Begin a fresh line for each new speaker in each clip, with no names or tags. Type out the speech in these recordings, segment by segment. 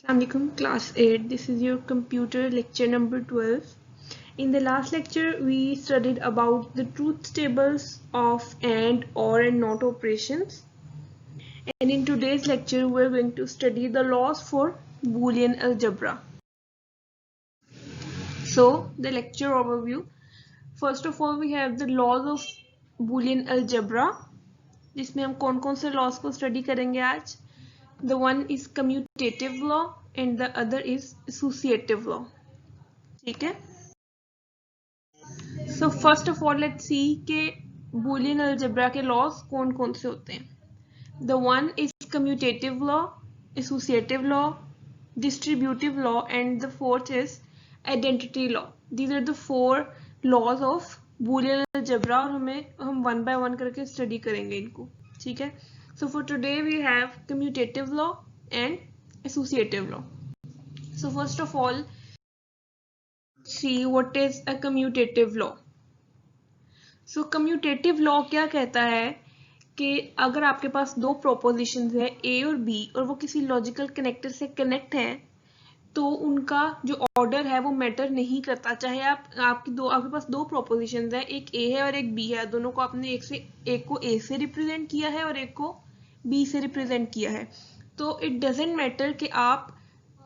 Assalamualaikum class 8. This is your computer lecture number 12. In the last lecture we studied about the truth tables of and, or and not operations. And in today's lecture we are going to study the laws for Boolean algebra. So the lecture overview. First of all we have the laws of Boolean algebra, जिसमें हम कौन-कौन से laws को study करेंगे आज. The one is commutative law and the other is associative law. ठीक है. So first of all let's see के Boolean algebra के laws कौन-कौन से होते हैं. The one is commutative law, associative law, distributive law and the fourth is identity law. These are the four laws of Boolean algebra और हम one by one करके study करेंगे इनको. ठीक है. So for today we have commutative law and associative law. So first of all, see what is a commutative law. So commutative law क्या कहता है कि अगर आपके पास दो propositions है A और B और वो किसी logical connector से connect हैं तो उनका जो order है वो matter नहीं करता. चाहे आपके पास दो propositions है, एक A है और एक B है, दोनों को आपने एक को A से represent किया है और एक को B से रिप्रेजेंट किया है. तो इट डजेंट मैटर कि आप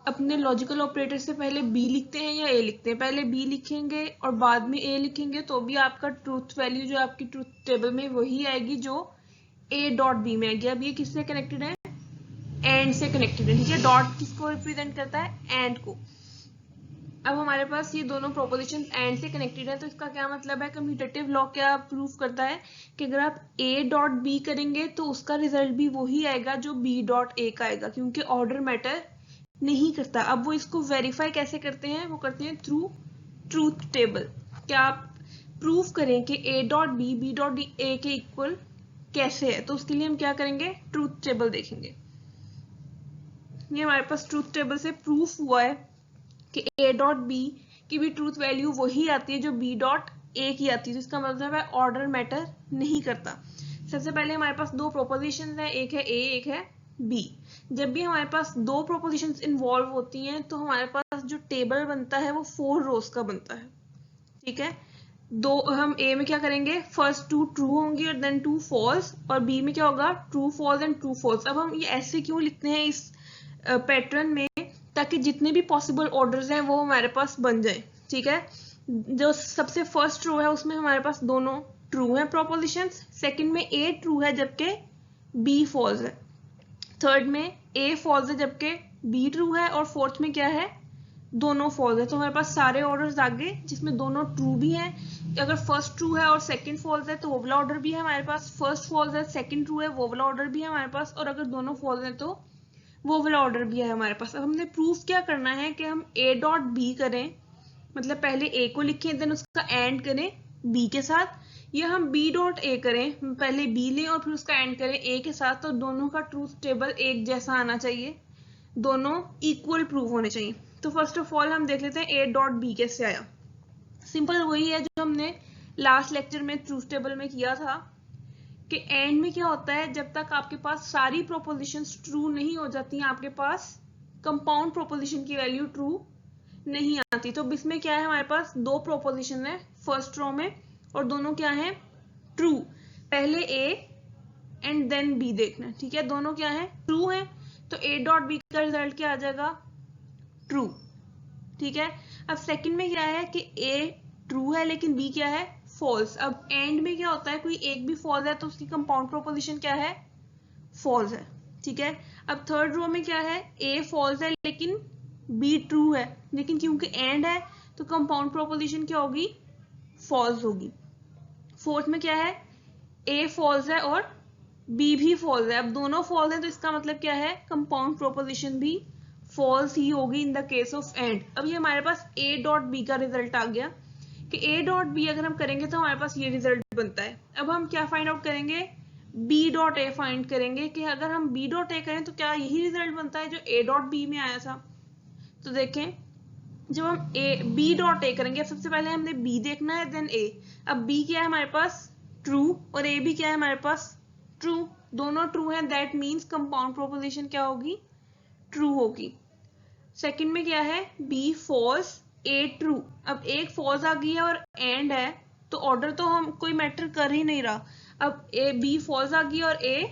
अपने लॉजिकल ऑपरेटर से पहले B लिखते हैं या A लिखते हैं. पहले B लिखेंगे और बाद में A लिखेंगे तो भी आपका ट्रूथ वैल्यू जो आपकी ट्रूथ टेबल में वही आएगी जो A डॉट B में आएगी. अब ये किससे कनेक्टेड है? एंड से कनेक्टेड है. ठीक है. डॉट किसको रिप्रेजेंट करता है? एंड को. अब हमारे पास ये दोनों प्रोपोजिशन एंड से कनेक्टेड है तो इसका क्या मतलब है? कम्यूटेटिव लॉ क्या प्रूफ करता है कि अगर आप A डॉट B करेंगे तो उसका रिजल्ट भी वही आएगा जो B डॉट A का आएगा क्योंकि ऑर्डर मैटर नहीं करता. अब वो इसको वेरीफाई कैसे करते हैं? वो करते हैं थ्रू ट्रूथ टेबल. क्या आप प्रूफ करें कि A dot B dot A के इक्वल कैसे है तो उसके लिए हम क्या करेंगे? ट्रूथ टेबल देखेंगे. ये हमारे पास ट्रूथ टेबल से प्रूफ हुआ है कि A डॉट B की भी ट्रूथ वैल्यू वही आती है जो B डॉट A की आती है. तो इसका मतलब है ऑर्डर मैटर नहीं करता. सबसे पहले हमारे पास दो प्रोपोजिशंस हैं, एक है A एक है B. जब भी हमारे पास दो प्रोपोजिशंस इन्वॉल्व होती हैं तो हमारे पास जो टेबल बनता है वो 4 रोज का बनता है. ठीक है. दो हम A में क्या करेंगे? फर्स्ट 2 ट्रू होंगी और देन 2 फॉल्स और B में क्या होगा? True false and true false. अब हम ये ऐसे क्यों लिखते हैं इस पैटर्न में ताकि जितने भी पॉसिबल ऑर्डर्स हैं वो हमारे पास बन जाए. ठीक है. जो सबसे फर्स्ट रो है उसमें हमारे पास दोनों ट्रू हैं प्रोपोजिशंस. सेकंड में A ट्रू है जबकि B फॉल्स है. थर्ड में A फॉल्स है जबकि B ट्रू है और फोर्थ में क्या है? दोनों फॉल्स है. तो हमारे पास सारे ऑर्डर्स आ गए जिसमें दोनों ट्रू भी हैं. अगर फर्स्ट ट्रू है और सेकंड फॉल्स है तो वो वाला ऑर्डर भी है हमारे पास. फर्स्ट फॉल्स है सेकंड ट्रू है वो वाला ऑर्डर भी है हमारे पास. और अगर दोनों फॉल्स है तो वो वाला ऑर्डर भी है हमारे पास. अब हमने प्रूफ क्या करना है कि हम A डॉट B करें, मतलब पहले A को लिखें देन उसका एंड करें B के साथ, या हम B डॉट A करें, पहले B लें और फिर उसका एंड करें A के साथ. तो दोनों का ट्रूथ टेबल एक जैसा आना चाहिए, दोनों इक्वल प्रूफ होने चाहिए. तो फर्स्ट ऑफ ऑल हम देख लेते हैं A डॉट B कैसे आया. सिंपल वही है जो हमने लास्ट लेक्चर में ट्रूथ टेबल में किया था कि एंड में क्या होता है, जब तक आपके पास सारी प्रोपोजिशंस ट्रू नहीं हो जाती हैं आपके पास कंपाउंड प्रोपोजिशन की वैल्यू ट्रू नहीं आती. तो इसमें क्या है? हमारे पास दो प्रोपोजिशन है फर्स्ट रो में और दोनों क्या है? ट्रू. पहले A एंड देन B देखना. ठीक है. दोनों क्या है? ट्रू है. तो A डॉट B का रिजल्ट क्या आ जाएगा? ट्रू. ठीक है. अब सेकंड में क्या है कि A ट्रू है लेकिन B क्या है? फॉल्स. अब एंड में क्या होता है? कोई एक भी फॉल्स है तो उसकी कंपाउंड प्रोपोजिशन क्या है? फॉल्स है. ठीक है. अब थर्ड रो में क्या है? A फॉल्स है लेकिन B ट्रू है, लेकिन क्योंकि एंड है तो कंपाउंड प्रोपोजिशन क्या होगी? फॉल्स होगी. फोर्थ में क्या है? A फॉल्स है और B भी फॉल्स है. अब दोनों फॉल्स है तो इसका मतलब क्या है? कंपाउंड प्रोपोजिशन भी फॉल्स ही होगी in the case of and. अब ये हमारे पास A डॉट B का रिजल्ट आ गया कि A डॉट B अगर हम करेंगे तो हमारे पास ये रिजल्ट बनता है. अब हम क्या फाइंड आउट करेंगे? B डॉट A फाइंड करेंगे कि अगर हम B डॉट A करें तो क्या यही रिजल्ट बनता है जो A डॉट B में आया था. तो देखें जब हम B डॉट A करेंगे, सबसे पहले हमने B देखना है देन A. अब B क्या है हमारे पास? ट्रू. और A भी क्या है हमारे पास? ट्रू. दोनों ट्रू हैं, दैट मीन्स कंपाउंड प्रोपोजिशन क्या होगी? ट्रू होगी. सेकंड में क्या है, बी फॉल्स ए ट्रू। अब एक फॉल्स आ गई है और एंड है, तो ऑर्डर तो हम कोई मैटर कर ही नहीं रहा। अब ए बी फॉल्स आ गई और ए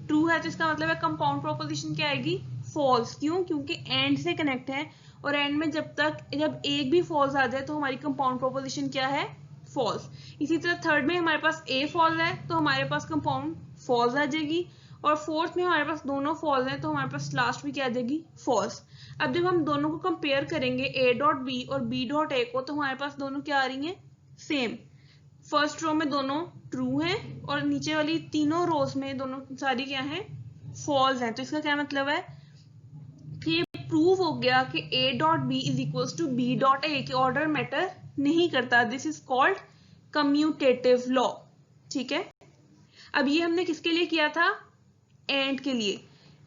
ट्रू है, तो इसका मतलब है कंपाउंड प्रोपोजिशन क्या आएगी, फॉल्स। क्यों, क्योंकि एंड से कनेक्ट है, और एंड में जब एक भी फॉल्स आ जाए तो हमारी कंपाउंड प्रोपोजिशन क्या है, फॉल्स। इसी तरह थर्ड में हमारे पास ए फॉल्स है तो हमारे पास कंपाउंड फॉल्स आ जाएगी, और फोर्थ में हमारे पास दोनों फॉल्स हैं तो हमारे पास लास्ट में क्या आ जाएगी, फॉल्स। अब जब हम दोनों को कंपेयर करेंगे ए डॉट बी और बी डॉट ए को, तो हमारे पास दोनों क्या आ रही हैं, सेम। फर्स्ट रो में दोनों ट्रू हैं और नीचे वाली तीनों रोज में दोनों सारी क्या हैं, फॉल्स हैं। तो इसका क्या मतलब है कि ये प्रूव हो गया कि a dot B is equals to B dot A, कि ऑर्डर मैटर नहीं करता। This is called commutative law. ठीक है, अब ये हमने किसके लिए किया था, एंड के लिए।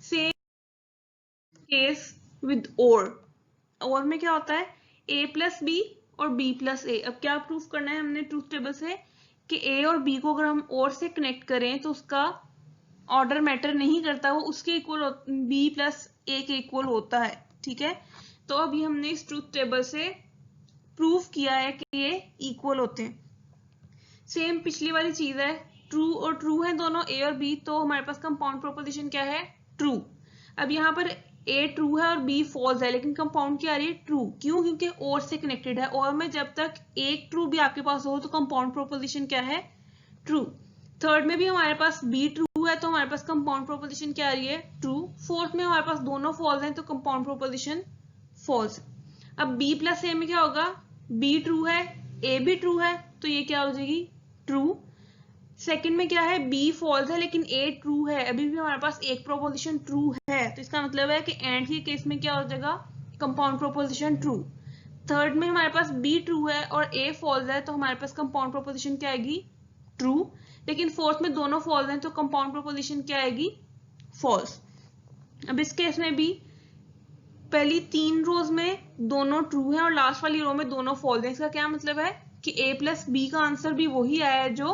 सेम केस विद और में क्या होता है, a प्लस बी और b प्लस ए। अब क्या प्रूफ करना है हमने ट्रूथ टेबल से, कि a और b को अगर हम और से कनेक्ट करें तो उसका ऑर्डर मैटर नहीं करता, वो उसके इक्वल b प्लस ए के इक्वल होता है। ठीक है, तो अब ये हमने इस ट्रूथ टेबल से प्रूफ किया है कि ये इक्वल होते हैं। सेम पिछली वाली चीज है, ट्रू और ट्रू है दोनों a और b, तो हमारे पास कंपाउंड प्रोपोजिशन क्या है, ट्रू। अब यहाँ पर a ट्रू है और b फॉल्स है, लेकिन कंपाउंड क्या आ रही है, ट्रू। क्यों, क्योंकि और से कनेक्टेड है, और में जब तक एक ट्रू भी आपके पास हो तो कंपाउंड प्रोपोजिशन क्या है, ट्रू। थर्ड में भी हमारे पास b ट्रू है तो हमारे पास कंपाउंड प्रोपोजिशन क्या आ रही है, ट्रू। फोर्थ में हमारे पास दोनों फॉल्स हैं तो कंपाउंड प्रोपोजिशन फॉल्स। अब b प्लस ए में क्या होगा, b ट्रू है a भी ट्रू है, तो ये क्या हो जाएगी, ट्रू। सेकंड में क्या है, b फॉल्स है लेकिन a ट्रू है, अभी भी हमारे पास एक प्रोपोजिशन ट्रू है, तो इसका मतलब है कि एंड के केस में क्या हो जाएगा, कंपाउंड प्रोपोजिशन ट्रू। थर्ड में हमारे पास b ट्रू है और a फॉल्स है, तो हमारे पास कंपाउंड प्रोपोजिशन क्या आएगी, ट्रू। लेकिन फोर्थ में दोनों फॉल्स हैं तो कंपाउंड प्रोपोजिशन क्या आएगी, फॉल्स। अब इस केस में भी पहली तीन रोज में दोनों ट्रू है और लास्ट वाली रो में दोनों फॉल्स हैं। इसका क्या मतलब है कि a प्लस बी का आंसर भी वही आया है जो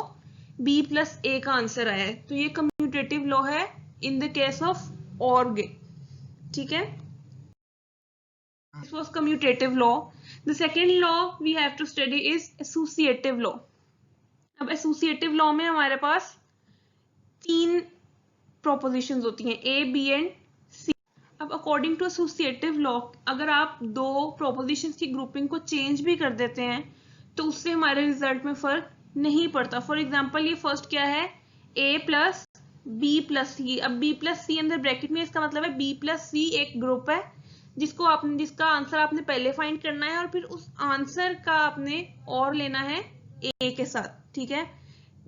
b प्लस ए का आंसर आया है। तो ये कम्यूटेटिव लॉ है इन द केस ऑफ और। ठीक है, this was commutative law. The second law we have to study is associative law. अब एसोसिएटिव लॉ में हमारे पास तीन प्रोपोजिशंस होती हैं, ए बी एंड सी। अब अकॉर्डिंग टू एसोसिएटिव लॉ, अगर आप दो प्रोपोजिशंस की ग्रुपिंग को चेंज भी कर देते हैं तो उससे हमारे रिजल्ट में फर्क नहीं पड़ता। फॉर एग्जाम्पल ये फर्स्ट क्या है, a प्लस बी प्लस सी। अब b प्लस सी अंदर ब्रैकेट में, इसका मतलब है b प्लस सी एक ग्रुप है जिसका आंसर आपने पहले फाइंड करना है और फिर उस आंसर का आपने और लेना है a के साथ। ठीक है,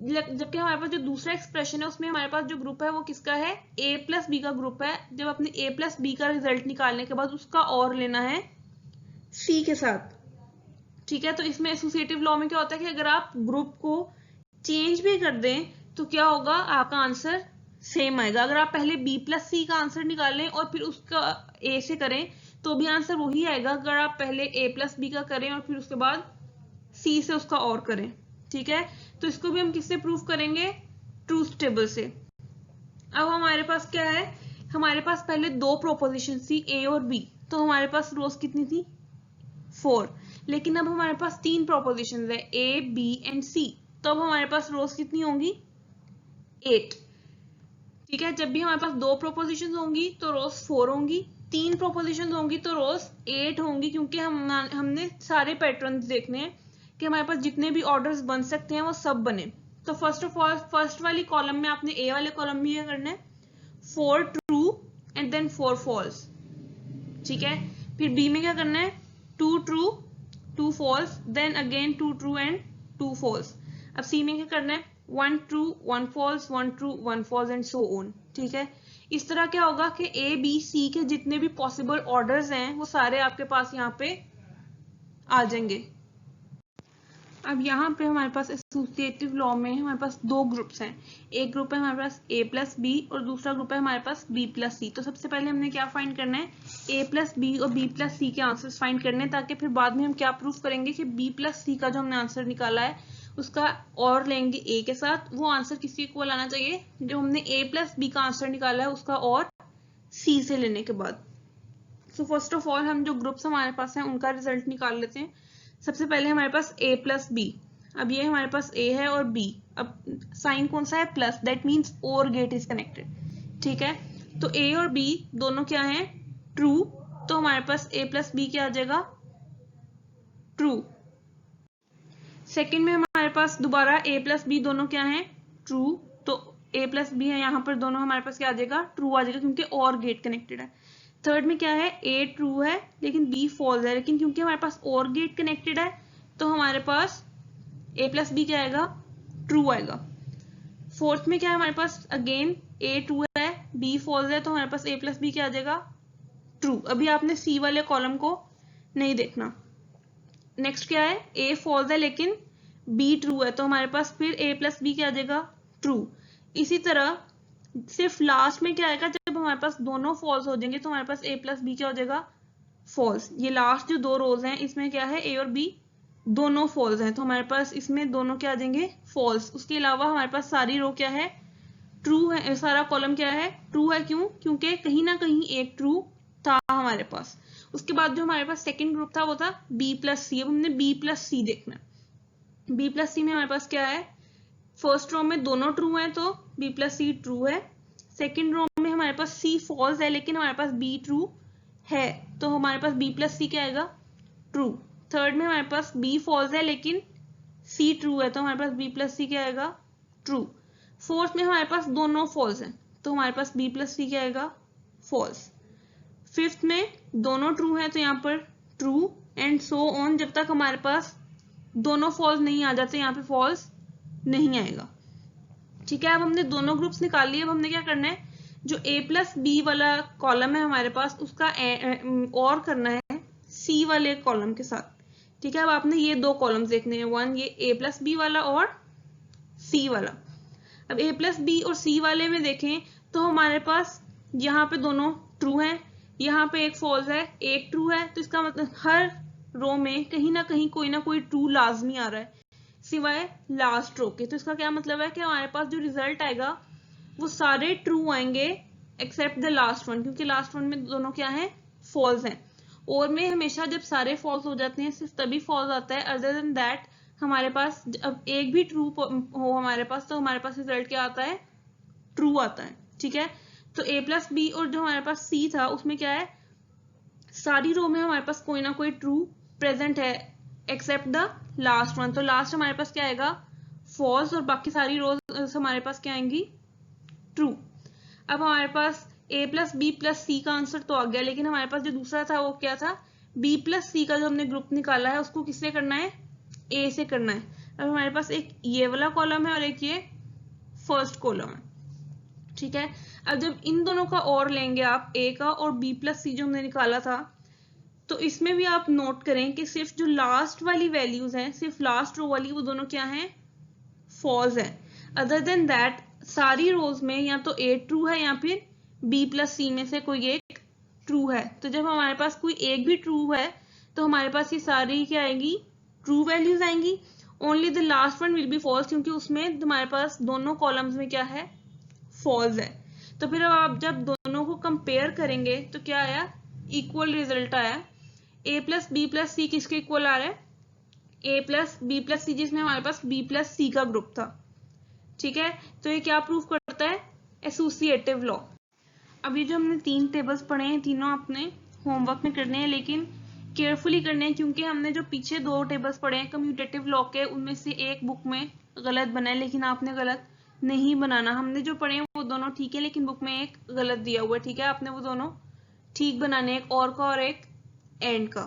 जबकि हमारे पास जो दूसरा एक्सप्रेशन है उसमें हमारे पास जो ग्रुप है वो किसका है, a प्लस बी का ग्रुप है। जब अपने a प्लस बी का रिजल्ट निकालने के बाद उसका और लेना है c के साथ। ठीक है, तो इसमें एसोसिएटिव लॉ में क्या होता है कि अगर आप ग्रुप को चेंज भी कर दें तो क्या होगा, आपका आंसर सेम आएगा। अगर आप पहले b प्लस सी का आंसर निकालें और फिर उसका a से करें तो भी आंसर वही आएगा। अगर आप पहले a प्लस बी का करें और फिर उसके बाद c से उसका और करें। ठीक है, तो इसको भी हम किससे प्रूव करेंगे, ट्रूथ टेबल से। अब हमारे पास क्या है, हमारे पास पहले दो प्रोपोजिशन थी a और b, तो हमारे पास रोज कितनी थी, 4। लेकिन अब हमारे पास तीन प्रोपोजिशन है a b एंड c, तो अब हमारे पास रोज कितनी होंगी, 8। ठीक है, जब भी हमारे पास दो प्रोपोजिशन होंगी तो रोज 4 होंगी, तीन प्रोपोजिशन होंगी तो रोज 8 होंगी, क्योंकि हमने सारे पैटर्न्स देखने हैं कि हमारे पास जितने भी ऑर्डर्स बन सकते हैं वो सब बने। तो फर्स्ट ऑफ ऑल फर्स्ट वाली कॉलम में आपने ए वाले कॉलम में क्या करना है, 4 ट्रू एंड देन 4 फॉल्स। ठीक है, फिर बी में क्या करना है, 2 true 2 false, then again 2 true and 2 false. अब सी में क्या करना है, 1 true 1 false 1 true 1 false and so on. ठीक है, इस तरह क्या होगा कि ए बी सी के जितने भी पॉसिबल ऑर्डर्स हैं वो सारे आपके पास यहाँ पे आ जाएंगे। अब यहाँ पे हमारे पास एसोसिएटिव लॉ में हमारे पास दो ग्रुप्स हैं, एक ग्रुप है हमारे पास a प्लस बी और दूसरा ग्रुप है हमारे पास b प्लस सी। तो सबसे पहले हमने क्या फाइंड करना है, a प्लस बी और b प्लस सी के आंसर्स फाइंड करने हैं, ताकि फिर बाद में हम क्या प्रूफ करेंगे कि b प्लस सी का जो हमने आंसर निकाला है उसका और लेंगे a के साथ। वो आंसर किसी इक्वल आना चाहिए जो हमने a प्लस बी का आंसर निकाला है उसका और c से लेने के बाद। सो फर्स्ट ऑफ ऑल हम जो ग्रुप्स हमारे पास हैं उनका रिजल्ट निकाल लेते हैं। सबसे पहले हमारे पास a प्लस बी। अब ये हमारे पास a है और b, अब साइन कौन सा है, प्लस, दैट मीन्स और गेट इज कनेक्टेड। ठीक है, तो a और b दोनों क्या हैं, ट्रू, तो हमारे पास a प्लस बी क्या आ जाएगा, ट्रू। सेकेंड में हमारे पास दोबारा a प्लस बी दोनों क्या हैं, ट्रू, तो a प्लस बी है यहाँ पर, दोनों हमारे पास क्या आ जाएगा, ट्रू आ जाएगा, क्योंकि और गेट कनेक्टेड है। थर्ड में क्या है, a ट्रू है लेकिन b फॉल्स है, लेकिन क्योंकि हमारे पास और गेट कनेक्टेड है तो हमारे पास a प्लस बी क्या आएगा, ट्रू आएगा। फोर्थ में क्या है हमारे पास, अगेन a ट्रू है b फॉल्स है, तो हमारे पास a प्लस बी क्या आ जाएगा, ट्रू। अभी आपने c वाले कॉलम को नहीं देखना। नेक्स्ट क्या है, a फॉल्स है लेकिन b ट्रू है, तो हमारे पास फिर a प्लस बी क्या आ जाएगा, ट्रू। इसी तरह सिर्फ लास्ट में क्या आएगा, जब हमारे पास दोनों फॉल्स हो जाएंगे तो हमारे पास a प्लस बी क्या हो जाएगा, फॉल्स। ये लास्ट जो दो रोज हैं इसमें क्या है, a और b दोनों फॉल्स हैं, तो हमारे पास इसमें दोनों क्या आ जाएंगे, फॉल्स। उसके अलावा हमारे पास सारी रो क्या है, ट्रू है, सारा कॉलम क्या है, ट्रू है। क्यों, क्योंकि कहीं ना कहीं एक ट्रू था हमारे पास। उसके बाद जो हमारे पास सेकंड ग्रुप था वो था b प्लस सी। अब हमने b प्लस सी देखना है। b प्लस सी में हमारे पास क्या है, फर्स्ट रो में दोनों ट्रू हैं तो b प्लस सी ट्रू है। सेकेंड रो में हमारे पास c फॉल्स है लेकिन हमारे पास b ट्रू है, तो हमारे पास b प्लस सी क्या आएगा, ट्रू। थर्ड में हमारे पास b फॉल्स है लेकिन c ट्रू है, तो हमारे पास b प्लस सी क्या आएगा, ट्रू। फोर्थ में हमारे पास दोनों फॉल्स हैं, तो हमारे पास b प्लस सी क्या आएगा, फॉल्स। फिफ्थ में दोनों ट्रू हैं तो यहाँ पर ट्रू, एंड सो ऑन, जब तक हमारे पास दोनों फॉल्स नहीं आ जाते यहाँ पे फॉल्स नहीं आएगा। ठीक है, अब हमने दोनों ग्रुप्स निकाल लिए। अब हमने क्या करना है, जो a प्लस बी वाला कॉलम है हमारे पास उसका और करना है c वाले कॉलम के साथ। ठीक है, अब आपने ये दो कॉलम्स देखने हैं, वन ये a प्लस बी वाला और c वाला। अब a प्लस बी और c वाले में देखें तो हमारे पास यहाँ पे दोनों ट्रू हैं, यहाँ पे एक फॉल्स है, एक ट्रू है, तो इसका मतलब हर रो में कहीं ना कहीं कोई ना कोई ट्रू लाजमी आ रहा है सिवाय लास्ट रो के। तो इसका क्या मतलब है कि हमारे पास जो रिजल्ट आएगा वो सारे ट्रू आएंगे एक्सेप्ट द लास्ट वन, क्योंकि लास्ट वन में दोनों क्या है, फॉल्स हैं। और में हमेशा जब सारे फॉल्स हो जाते हैं सिर्फ तभी फॉल्स आता है, अदर देन दैट हमारे पास अब एक भी ट्रू हो हमारे पास तो हमारे पास रिजल्ट क्या आता है, ट्रू आता है। ठीक है, तो a प्लस बी और जो हमारे पास c था उसमें क्या है, सारी रो में हमारे पास कोई ना कोई ट्रू प्रेजेंट है एक्सेप्ट द लास्ट वन। तो लास्ट हमारे पास क्या आएगा, फॉल्स, और बाकी सारी रोज हमारे पास क्या आएंगी, ट्रू। अब हमारे पास a प्लस बी प्लस सी का आंसर तो आ गया, लेकिन हमारे पास जो दूसरा था वो क्या था, b प्लस सी का जो हमने ग्रुप निकाला है उसको किससे करना है, a से करना है। अब हमारे पास एक ये वाला कॉलम है और एक ये फर्स्ट कॉलम है। ठीक है, अब जब इन दोनों का और लेंगे आप, a का और b प्लस सी जो हमने निकाला था, तो इसमें भी आप नोट करें कि सिर्फ जो लास्ट वाली वैल्यूज हैं, सिर्फ लास्ट रो वाली, वो दोनों क्या हैं, फॉल्स है। अदर देन दैट सारी रोज में या तो a ट्रू है या फिर b प्लस सी में से कोई एक ट्रू है। तो जब हमारे पास कोई एक भी ट्रू है तो हमारे पास ये सारी क्या आएंगी, ट्रू वैल्यूज आएंगी। Only the last one will be false, क्योंकि उसमें हमारे पास दोनों कॉलम्स में क्या है, फॉल्स है। तो फिर आप जब दोनों को कंपेयर करेंगे तो क्या आया, इक्वल रिजल्ट आया। a प्लस बी प्लस सी किसके इक्वल आ रहा है, a प्लस बी प्लस सी, जिसमें हमारे पास b प्लस सी का ग्रुप था। ठीक है, तो ये क्या प्रूफ करता है, एसोसिएटिव लॉ। अब ये जो हमने तीन टेबल्स पढ़े हैं तीनों अपने होमवर्क में करने हैं, लेकिन केयरफुली करने हैं, क्योंकि हमने जो पीछे दो टेबल्स पढ़े हैं कम्यूटेटिव लॉ के, उनमें से एक बुक में गलत बना है, लेकिन आपने गलत नहीं बनाना। हमने जो पढ़े हैं वो दोनों ठीक है, लेकिन बुक में एक गलत दिया हुआ है। ठीक है, आपने वो दोनों ठीक बनाने, एक और का और एक एंड का।